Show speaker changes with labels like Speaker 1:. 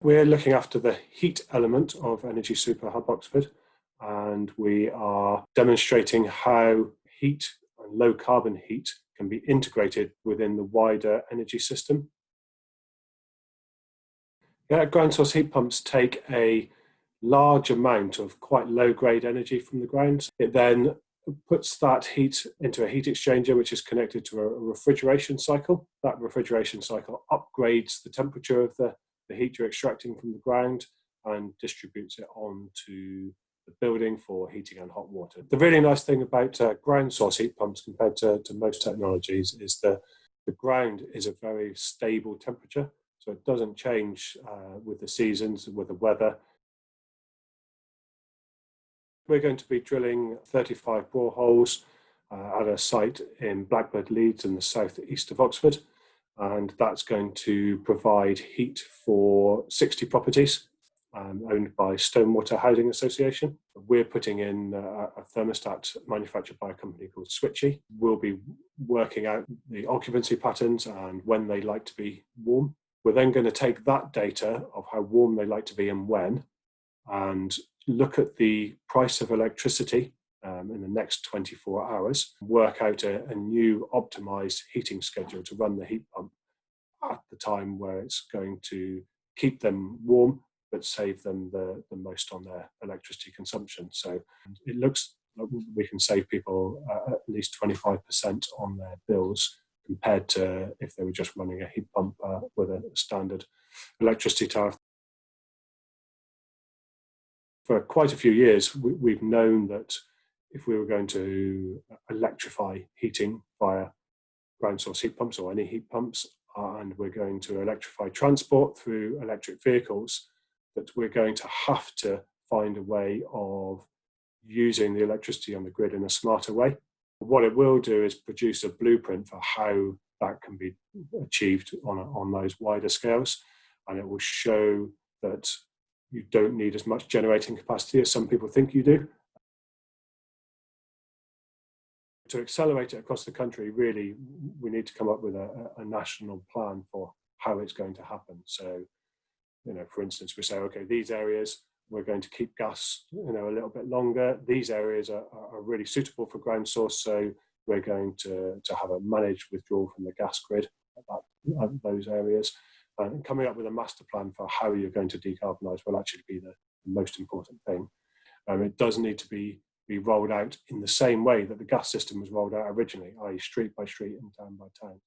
Speaker 1: We're looking after the heat element of Energy Superhub Oxford, and we are demonstrating how heat and low carbon heat can be integrated within the wider energy system. Ground source heat pumps take a large amount of quite low grade energy from the ground. It then puts that heat into a heat exchanger, which is connected to a refrigeration cycle. That refrigeration cycle upgrades the temperature of the heat you're extracting from the ground and distributes it onto the building for heating and hot water. The really nice thing about ground source heat pumps compared to most technologies is the ground is a very stable temperature, so it doesn't change with the seasons, with the weather. We're going to be drilling 35 boreholes at a site in Blackbird, Leeds in the southeast of Oxford, and that's going to provide heat for 60 properties owned by Stonewater Housing Association. We're putting in a thermostat manufactured by a company called Switchy. We'll be working out the occupancy patterns and when they like to be warm. We're then going to take that data of how warm they like to be and when, and look at the price of electricity in the next 24 hours, work out a new optimized heating schedule to run the heat pump at the time where it's going to keep them warm but save them the most on their electricity consumption. So it looks like we can save people at least 25% on their bills compared to if they were just running a heat pump with a standard electricity tariff. For quite a few years, we've known that if we were going to electrify heating via ground source heat pumps or any heat pumps, and we're going to electrify transport through electric vehicles, that we're going to have to find a way of using the electricity on the grid in a smarter way. What it will do is produce a blueprint for how that can be achieved on those wider scales, and it will show that you don't need as much generating capacity as some people think you do. To accelerate it across the country, really, we need to come up with a national plan for how it's going to happen. So, for instance, we say, okay, these areas, we're going to keep gas, a little bit longer. These areas are really suitable for ground source, so we're going to have a managed withdrawal from the gas grid at those areas. And coming up with a master plan for how you're going to decarbonise will actually be the most important thing. It does need to be rolled out in the same way that the gas system was rolled out originally, i.e. street by street and town by town.